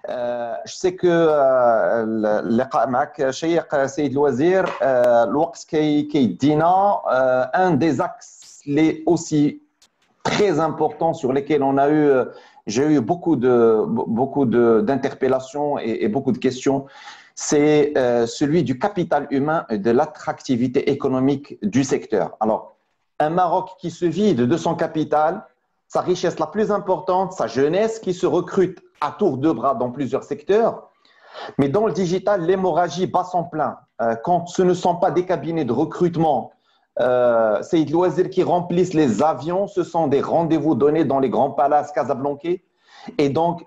Je sais que اللقاء معك شيق سيد الوزير. الوقت كيدينا un des axes les aussi très importants sur lesquels j'ai eu beaucoup d'interpellations et beaucoup de questions, c'est celui du capital humain et de l'attractivité économique du secteur. Alors, un Maroc qui se vide de son capital, sa richesse la plus importante, sa jeunesse qui se recrute à tour de bras dans plusieurs secteurs. Mais dans le digital, l'hémorragie bat son plein. Quand ce ne sont pas des cabinets de recrutement, c'est des loisirs qui remplissent les avions, ce sont des rendez-vous donnés dans les grands palaces casablancais et donc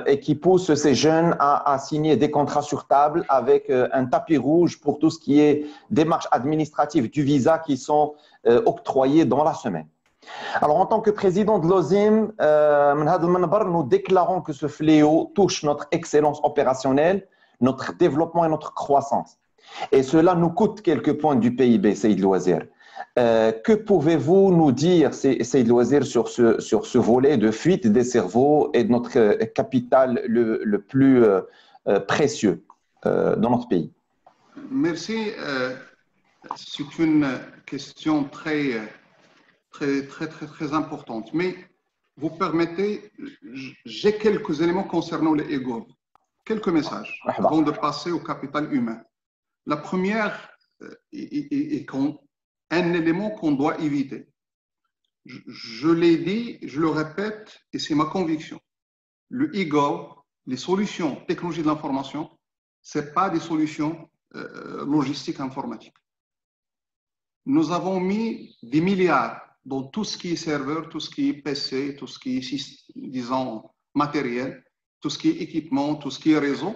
et qui poussent ces jeunes à signer des contrats sur table avec un tapis rouge pour tout ce qui est démarches administratives du visa qui sont octroyées dans la semaine. Alors, en tant que président de l'OSIM, nous déclarons que ce fléau touche notre excellence opérationnelle, notre développement et notre croissance. Et cela nous coûte quelques points du PIB, Saïd Louazir. Que pouvez-vous nous dire, Saïd Louazir, sur ce volet de fuite des cerveaux et de notre capital le plus précieux dans notre pays? Merci. C'est une question très importante. Mais vous permettez, j'ai quelques éléments concernant les égos, quelques messages avant de passer au capital humain. La première est un élément qu'on doit éviter. Je l'ai dit, je le répète, et c'est ma conviction. Le ego, les solutions technologiques de l'information, ce n'est pas des solutions logistiques informatiques. Nous avons mis des milliards dans tout ce qui est serveur, tout ce qui est PC, tout ce qui est, disons, matériel, tout ce qui est équipement, tout ce qui est réseau,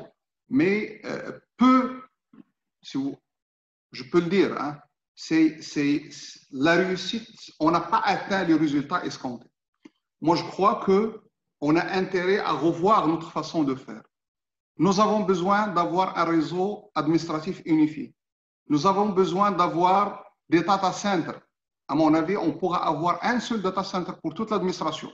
mais je peux le dire, hein, c'est la réussite, on n'a pas atteint les résultats escomptés. Moi, je crois qu'on a intérêt à revoir notre façon de faire. Nous avons besoin d'avoir un réseau administratif unifié. Nous avons besoin d'avoir des data centers. À mon avis, on pourra avoir un seul data center pour toute l'administration.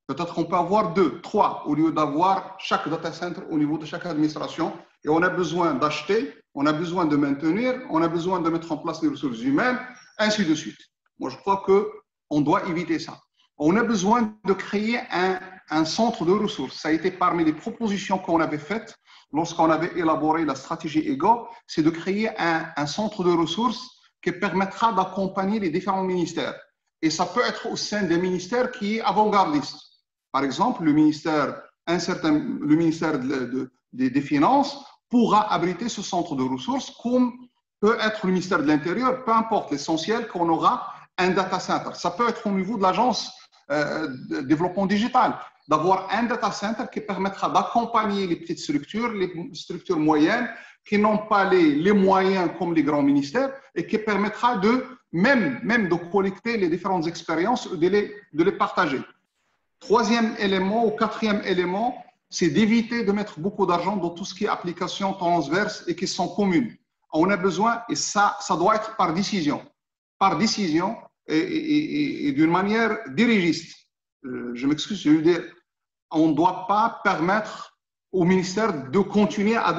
Peut-être qu'on peut avoir 2, 3, au lieu d'avoir chaque data center au niveau de chaque administration. Et on a besoin d'acheter, on a besoin de maintenir, on a besoin de mettre en place des ressources humaines, ainsi de suite. Moi, je crois qu'on doit éviter ça. On a besoin de créer un centre de ressources. Ça a été parmi les propositions qu'on avait faites lorsqu'on avait élaboré la stratégie EGO, c'est de créer un centre de ressources qui permettra d'accompagner les différents ministères. Et ça peut être au sein des ministères qui est avant-gardiste. Par exemple, le ministère des Finances pourra abriter ce centre de ressources, comme peut être le ministère de l'Intérieur, peu importe, l'essentiel qu'on aura un data center. Ça peut être au niveau de l'agence de développement digital, d'avoir un data center qui permettra d'accompagner les petites structures, les structures moyennes, qui n'ont pas les moyens comme les grands ministères et qui permettra même de collecter les différentes expériences, de les partager. Troisième élément ou quatrième élément, c'est d'éviter de mettre beaucoup d'argent dans tout ce qui est applications transverses et qui sont communes. On a besoin, et ça doit être par décision et d'une manière dirigiste. Je m'excuse, je veux dire, on ne doit pas permettre au ministère de continuer à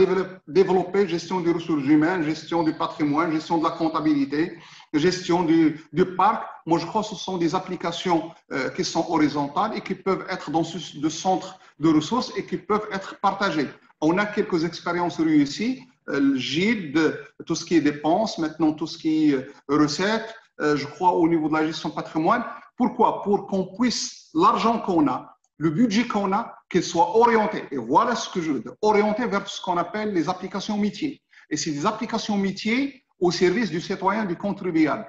développer gestion des ressources humaines, gestion du patrimoine, gestion de la comptabilité, gestion du parc. Moi, je crois que ce sont des applications qui sont horizontales et qui peuvent être dans ce centre de ressources et qui peuvent être partagées. On a quelques expériences réussies, le GID, tout ce qui est dépenses, maintenant tout ce qui est recettes, je crois au niveau de la gestion patrimoine. Pourquoi? Pour qu'on puisse, l'argent qu'on a, le budget qu'on a, qu'il soit orienté, et voilà ce que je veux dire, orienté vers ce qu'on appelle les applications métiers. Et c'est des applications métiers au service du citoyen, du contribuable.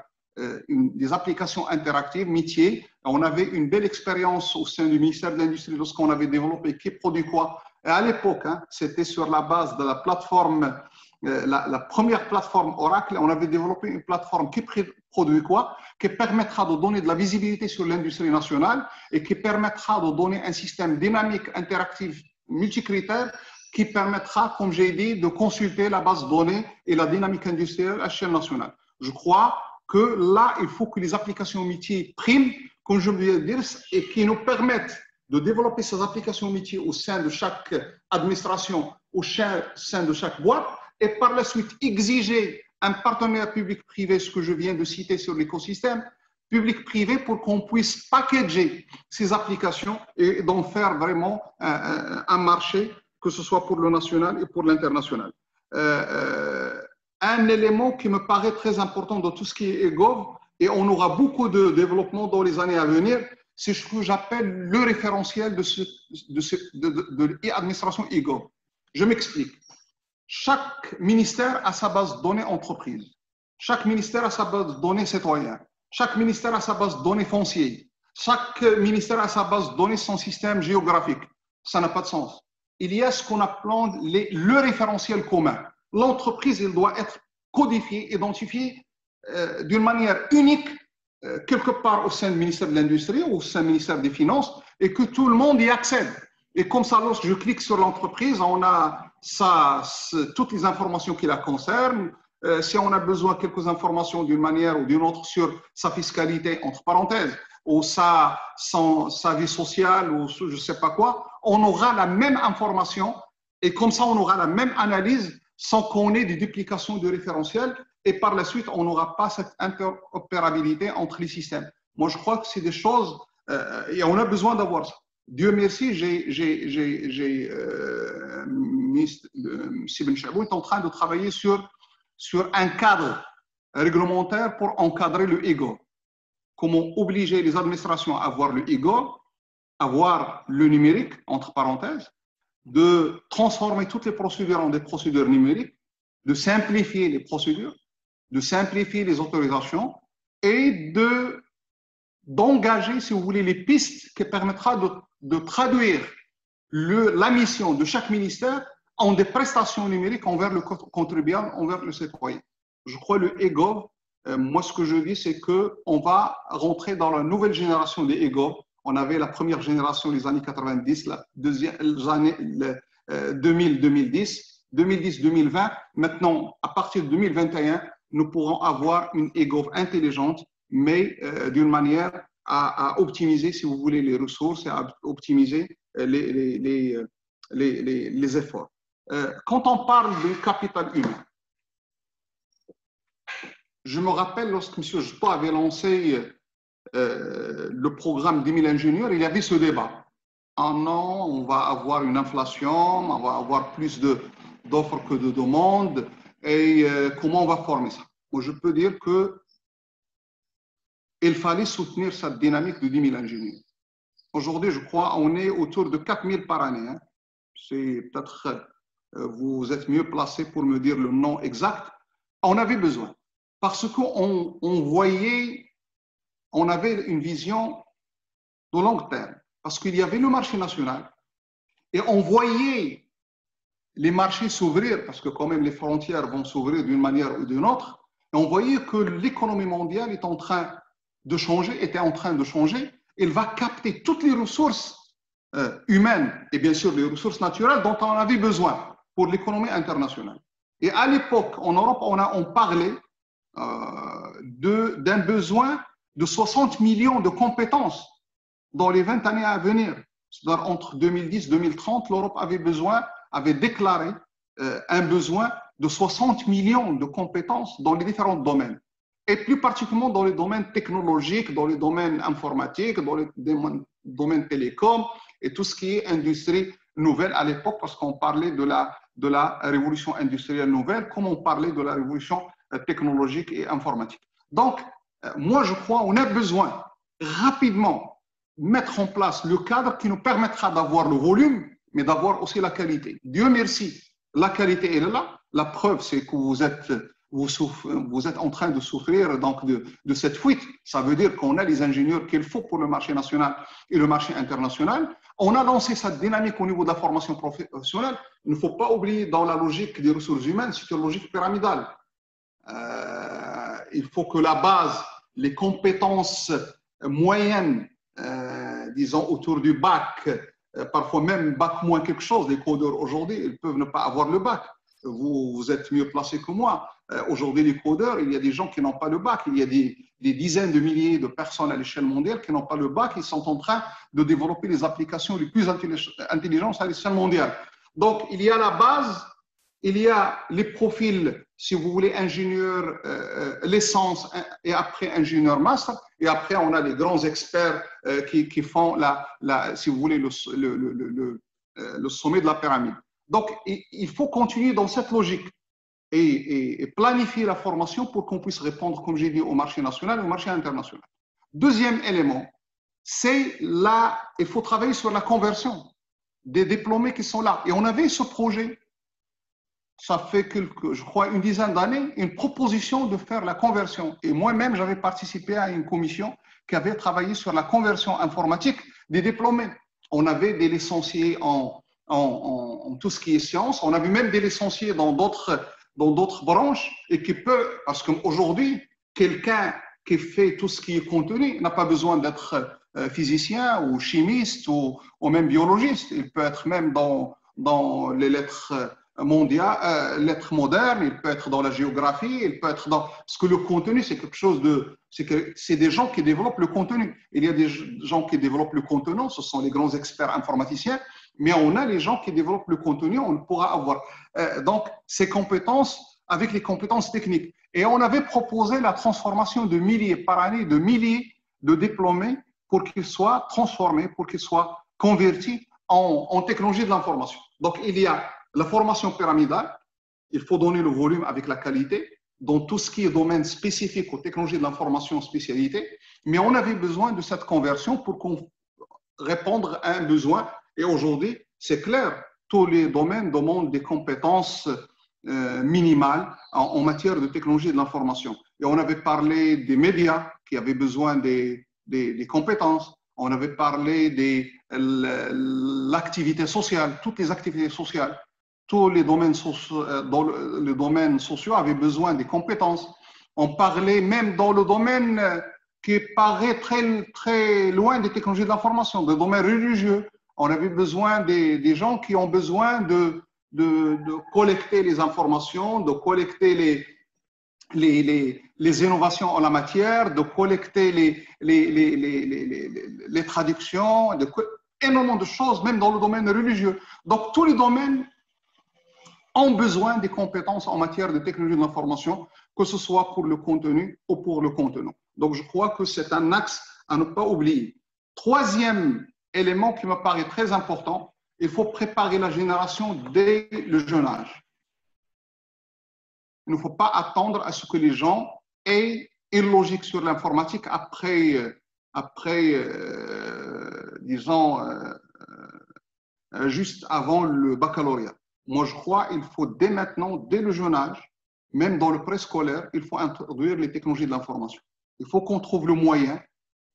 Des applications interactives, métiers. On avait une belle expérience au sein du ministère de l'Industrie lorsqu'on avait développé qui produit quoi. Et à l'époque, hein, c'était sur la base de la plateforme, la première plateforme Oracle, on avait développé une plateforme qui produit quoi, qui permettra de donner de la visibilité sur l'industrie nationale et qui permettra de donner un système dynamique, interactif, multicritère, qui permettra, comme j'ai dit, de consulter la base de données et la dynamique industrielle à l'échelle nationale. Je crois que là, il faut que les applications métiers priment, comme je viens de dire, et qui nous permettent de développer ces applications métiers au sein de chaque administration, au sein de chaque boîte, et par la suite exiger un partenaire public-privé, ce que je viens de citer sur l'écosystème, public-privé pour qu'on puisse packager ces applications et d'en faire vraiment un marché, que ce soit pour le national et pour l'international. Un élément qui me paraît très important dans tout ce qui est eGov, et on aura beaucoup de développement dans les années à venir, c'est ce que j'appelle le référentiel de l'administration eGov. Je m'explique. Chaque ministère a sa base de données entreprise. Chaque ministère a sa base de données citoyen. Chaque ministère a sa base de données foncier. Chaque ministère a sa base de données son système géographique. Ça n'a pas de sens. Il y a ce qu'on appelle le référentiel commun. L'entreprise, elle doit être codifiée, identifiée d'une manière unique quelque part au sein du ministère de l'Industrie ou au sein du ministère des Finances et que tout le monde y accède. Et comme ça, lorsque je clique sur l'entreprise, on a toutes les informations qui la concernent. Si on a besoin de quelques informations d'une manière ou d'une autre sur sa fiscalité, entre parenthèses, ou sa vie sociale, ou je ne sais pas quoi, on aura la même information et comme ça, on aura la même analyse sans qu'on ait des duplications de référentiels et par la suite, on n'aura pas cette interopérabilité entre les systèmes. Moi, je crois que c'est des choses, et on a besoin d'avoir ça. Dieu merci, Sibin Chabou est en train de travailler sur un cadre réglementaire pour encadrer le eGov. Comment obliger les administrations à avoir le eGov, avoir le numérique, entre parenthèses, de transformer toutes les procédures en des procédures numériques, de simplifier les procédures, de simplifier les autorisations et d'engager, si vous voulez, les pistes qui permettra de traduire la mission de chaque ministère en des prestations numériques envers le contribuable, envers le citoyen. Je crois le eGov, moi ce que je dis, c'est qu'on va rentrer dans la nouvelle génération des eGov. On avait la première génération les années 90, la deuxième, les années 2010, 2020. Maintenant, à partir de 2021, nous pourrons avoir une eGov intelligente, mais d'une manière à optimiser, si vous voulez, les ressources et à optimiser les efforts. Quand on parle de capital humain, je me rappelle lorsque M. Jepot avait lancé le programme 10 000 ingénieurs, il y avait ce débat. Ah non, on va avoir une inflation, on va avoir plus d'offres que de demandes, et comment on va former ça? Moi, je peux dire qu'il fallait soutenir cette dynamique de 10 000 ingénieurs. Aujourd'hui, je crois, on est autour de 4 000 par année. Hein. C'est peut-être, vous êtes mieux placé pour me dire le nom exact. On avait besoin, parce qu'on voyait, on avait une vision de long terme, parce qu'il y avait le marché national, et on voyait les marchés s'ouvrir, parce que quand même les frontières vont s'ouvrir d'une manière ou d'une autre, et on voyait que l'économie mondiale était en train de changer, elle va capter toutes les ressources humaines et bien sûr les ressources naturelles dont on avait besoin pour l'économie internationale. Et à l'époque, en Europe, on parlait d'un besoin de 60 millions de compétences dans les 20 années à venir. C'est-à-dire entre 2010 et 2030, l'Europe avait déclaré un besoin de 60 millions de compétences dans les différents domaines. Et plus particulièrement dans les domaines technologiques, dans les domaines informatiques, dans les domaines télécoms et tout ce qui est industrie nouvelle à l'époque, parce qu'on parlait de la révolution industrielle nouvelle, comme on parlait de la révolution technologique et informatique. Donc, moi, je crois qu'on a besoin rapidement de mettre en place le cadre qui nous permettra d'avoir le volume, mais d'avoir aussi la qualité. Dieu merci, la qualité est là. La preuve, c'est que vous êtes en train de souffrir donc de cette fuite. Ça veut dire qu'on a les ingénieurs qu'il faut pour le marché national et le marché international. On a lancé cette dynamique au niveau de la formation professionnelle. Il ne faut pas oublier dans la logique des ressources humaines, c'est une logique pyramidale. Il faut que la base, les compétences moyennes, disons autour du bac, parfois même bac moins quelque chose, les codeurs aujourd'hui, ils peuvent ne pas avoir le bac. Vous êtes mieux placé que moi. Aujourd'hui, les codeurs, il y a des gens qui n'ont pas le bac. Il y a des dizaines de milliers de personnes à l'échelle mondiale qui n'ont pas le bac, qui sont en train de développer les applications les plus intelligentes à l'échelle mondiale. Donc, il y a la base, il y a les profils, si vous voulez, ingénieur, licence et après ingénieur master. Et après, on a les grands experts qui font, si vous voulez, le sommet de la pyramide. Donc, il faut continuer dans cette logique et planifier la formation pour qu'on puisse répondre, comme j'ai dit, au marché national et au marché international. Deuxième élément, c'est là, il faut travailler sur la conversion des diplômés qui sont là. Et on avait ce projet, ça fait je crois, une dizaine d'années, une proposition de faire la conversion. Et moi-même, j'avais participé à une commission qui avait travaillé sur la conversion informatique des diplômés. On avait des licenciés en tout ce qui est sciences, on avait même des licenciés dans d'autres branches et qui peut, parce qu'aujourd'hui, quelqu'un qui fait tout ce qui est contenu n'a pas besoin d'être physicien ou chimiste ou même biologiste. Il peut être même dans les lettres mondiales, lettres modernes, il peut être dans la géographie, il peut être dans... Parce que le contenu, c'est quelque chose de... C'est des gens qui développent le contenu. Il y a des gens qui développent le contenu, ce sont les grands experts informaticiens, mais on a les gens qui développent le contenu, on pourra avoir donc ces compétences avec les compétences techniques. Et on avait proposé la transformation de milliers par année, de milliers de diplômés pour qu'ils soient transformés, pour qu'ils soient convertis en technologie de l'information. Donc, il y a la formation pyramidale, il faut donner le volume avec la qualité, dans tout ce qui est domaine spécifique aux technologies de l'information spécialité, mais on avait besoin de cette conversion pour répondre à un besoin. Et aujourd'hui, c'est clair, tous les domaines demandent des compétences minimales en matière de technologie de l'information. Et on avait parlé des médias qui avaient besoin des compétences. On avait parlé de l'activité sociale, toutes les activités sociales. Tous les domaines sociaux avaient besoin des compétences. On parlait même dans le domaine qui paraît très, très loin des technologies de l'information, le domaine religieux. On avait besoin des gens qui ont besoin de collecter les informations, de collecter les innovations en la matière, de collecter les traductions, énormément de choses, même dans le domaine religieux. Donc, tous les domaines ont besoin des compétences en matière de technologie de l'information, que ce soit pour le contenu ou pour le contenant. Donc, je crois que c'est un axe à ne pas oublier. Troisième élément qui me paraît très important, il faut préparer la génération dès le jeune âge. Il ne faut pas attendre à ce que les gens aient une logique sur l'informatique disons, juste avant le baccalauréat. Moi, je crois qu'il faut dès maintenant, dès le jeune âge, même dans le préscolaire, il faut introduire les technologies de l'information. Il faut qu'on trouve le moyen.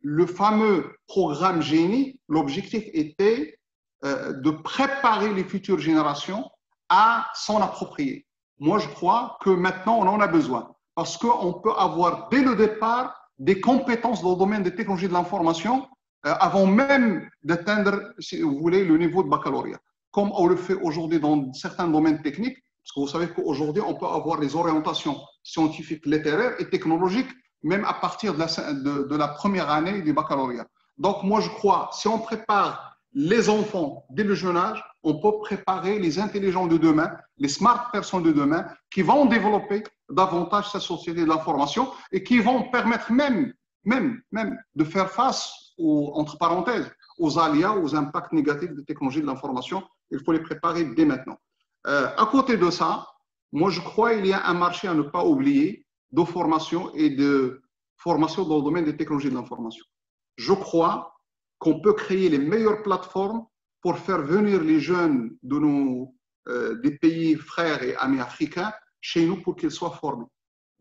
Le fameux programme Génie, l'objectif était de préparer les futures générations à s'en approprier. Moi, je crois que maintenant, on en a besoin parce qu'on peut avoir dès le départ des compétences dans le domaine des technologies de l'information avant même d'atteindre, si vous voulez, le niveau de baccalauréat. Comme on le fait aujourd'hui dans certains domaines techniques, parce que vous savez qu'aujourd'hui, on peut avoir des orientations scientifiques, littéraires et technologiques, même à partir de la première année du baccalauréat. Donc, moi, je crois, si on prépare les enfants dès le jeune âge, on peut préparer les intelligents de demain, les smart personnes de demain, qui vont développer davantage cette société de l'information et qui vont permettre même de faire face, entre parenthèses, aux aléas, aux impacts négatifs des technologies de l'information. Il faut les préparer dès maintenant. À côté de ça, moi, je crois qu'il y a un marché à ne pas oublier de formation et de formation dans le domaine des technologies de l'information. Je crois qu'on peut créer les meilleures plateformes pour faire venir les jeunes des pays frères et amis africains chez nous pour qu'ils soient formés.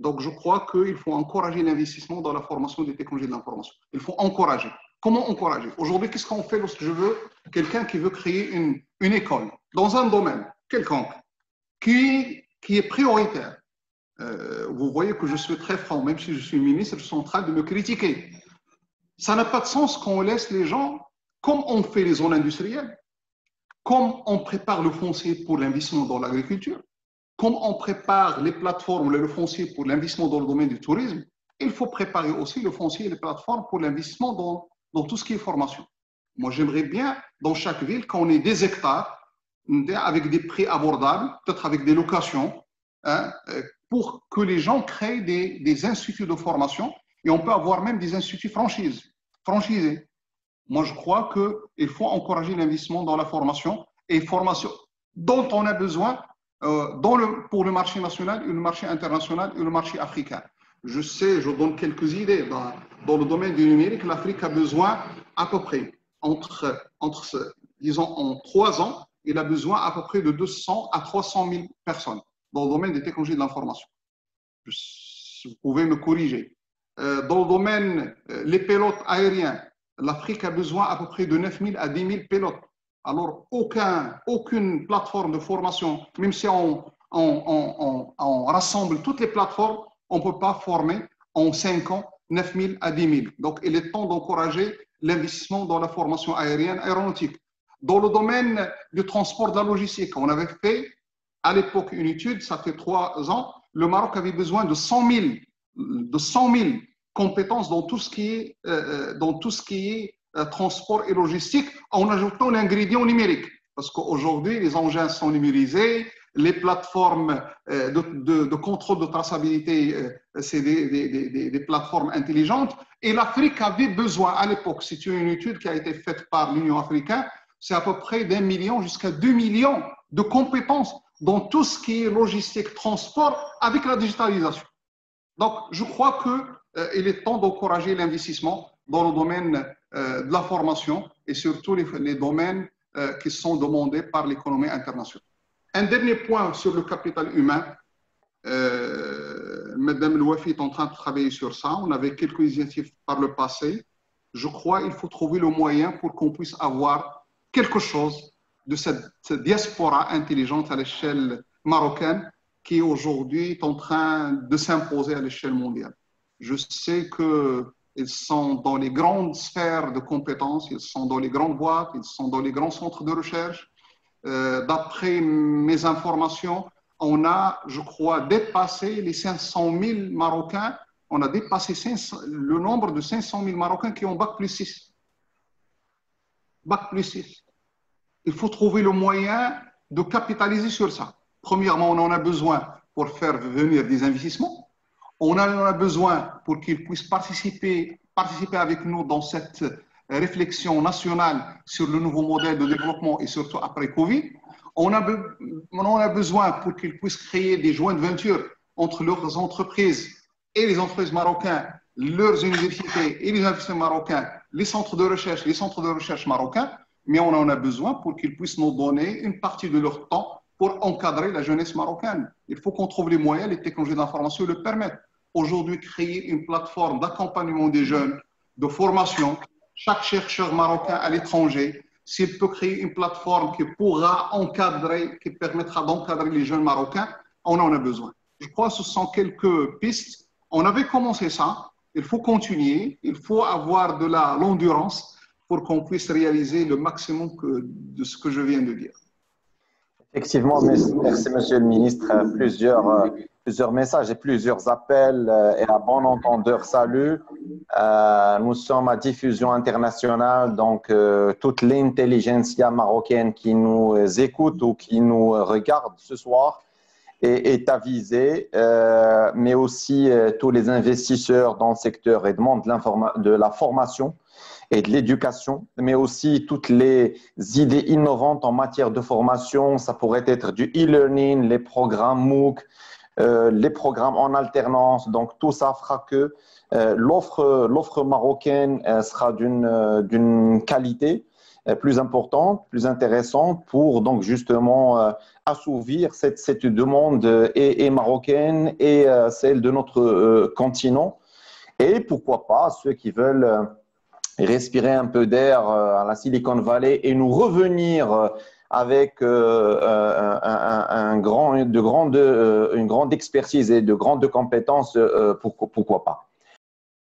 Donc, je crois qu'il faut encourager l'investissement dans la formation des technologies de l'information. Il faut encourager. Comment encourager? Aujourd'hui, qu'est-ce qu'on fait lorsque je veux quelqu'un qui veut créer une école dans un domaine quelconque qui est prioritaire? Vous voyez que je suis très franc, même si je suis ministre, je suis en train de me critiquer. Ça n'a pas de sens qu'on laisse les gens, comme on fait les zones industrielles, comme on prépare le foncier pour l'investissement dans l'agriculture, comme on prépare les plateformes, le foncier pour l'investissement dans le domaine du tourisme, Il faut préparer aussi le foncier et les plateformes pour l'investissement dans tout ce qui est formation. Moi, j'aimerais bien, dans chaque ville, qu'on ait des hectares avec des prix abordables, peut-être avec des locations, hein, pour que les gens créent des instituts de formation, et on peut avoir même des instituts franchisés. Moi, je crois qu'il faut encourager l'investissement dans la formation, et formation dont on a besoin pour le marché national, le marché international et le marché africain. Je sais, je donne quelques idées. Dans le domaine du numérique, l'Afrique a besoin à peu près, disons, en 3 ans, il a besoin à peu près de 200 à 300 000 personnes dans le domaine des technologies de l'information. Vous pouvez me corriger. Dans le domaine les pilotes aériens, l'Afrique a besoin à peu près de 9 000 à 10 000 pilotes. Alors, aucune plateforme de formation, même si on rassemble toutes les plateformes, on ne peut pas former en 5 ans 9 000 à 10 000. Donc, il est temps d'encourager l'investissement dans la formation aéronautique. Dans le domaine du transport de la logistique, on avait fait à l'époque une étude, ça fait 3 ans, le Maroc avait besoin de 100 000 compétences dans tout ce qui est transport et logistique, en ajoutant l'ingrédient numérique. Parce qu'aujourd'hui, les engins sont numérisés, les plateformes de contrôle de traçabilité, c'est des plateformes intelligentes. Et l'Afrique avait besoin, à l'époque, c'est une étude qui a été faite par l'Union africaine, c'est à peu près d'1 million jusqu'à 2 millions de compétences dans tout ce qui est logistique, transport, avec la digitalisation. Donc, je crois qu'il est temps d'encourager l'investissement dans le domaine de la formation et surtout les domaines qui sont demandés par l'économie internationale. Un dernier point sur le capital humain. Madame Louafi est en train de travailler sur ça. On avait quelques initiatives par le passé. Je crois qu'il faut trouver le moyen pour qu'on puisse avoir quelque chose de cette diaspora intelligente à l'échelle marocaine qui aujourd'hui est en train de s'imposer à l'échelle mondiale. Je sais qu'ils sont dans les grandes sphères de compétences, ils sont dans les grandes boîtes, ils sont dans les grands centres de recherche. D'après mes informations, on a, je crois, dépassé les 500 000 Marocains. On a dépassé le nombre de 500 000 Marocains qui ont Bac plus 6. Bac plus 6. Il faut trouver le moyen de capitaliser sur ça. Premièrement, on en a besoin pour faire venir des investissements. On en a besoin pour qu'ils puissent participer avec nous dans cette réflexion nationale sur le nouveau modèle de développement et surtout après Covid. On en a besoin pour qu'ils puissent créer des joint ventures entre leurs entreprises et les entreprises marocaines, leurs universités et les investisseurs marocains, les centres de recherche marocains. Mais on en a besoin pour qu'ils puissent nous donner une partie de leur temps pour encadrer la jeunesse marocaine. Il faut qu'on trouve les moyens, les technologies d'information le permettent. Aujourd'hui, créer une plateforme d'accompagnement des jeunes, de formation, chaque chercheur marocain à l'étranger, s'il peut créer une plateforme qui pourra encadrer, qui permettra d'encadrer les jeunes marocains, on en a besoin. Je crois que ce sont quelques pistes. On avait commencé ça, il faut continuer, il faut avoir de l'endurance pour qu'on puisse réaliser le maximum de ce que je viens de dire. Effectivement, merci Monsieur le Ministre. Plusieurs messages et plusieurs appels et à bon entendeur, salut. Nous sommes à diffusion internationale, donc toute l'intelligentsia marocaine qui nous écoute ou qui nous regarde ce soir est avisée, mais aussi tous les investisseurs dans le secteur et demandent de la formation et de l'éducation, mais aussi toutes les idées innovantes en matière de formation. Ça pourrait être du e-learning, les programmes MOOC, les programmes en alternance. Donc, tout ça fera que l'offre marocaine sera d'une qualité plus importante, plus intéressante pour donc justement assouvir cette demande et marocaine et celle de notre continent. Et pourquoi pas ceux qui veulent respirer un peu d'air à la Silicon Valley et nous revenir avec une grande expertise et de grandes compétences, pourquoi pas.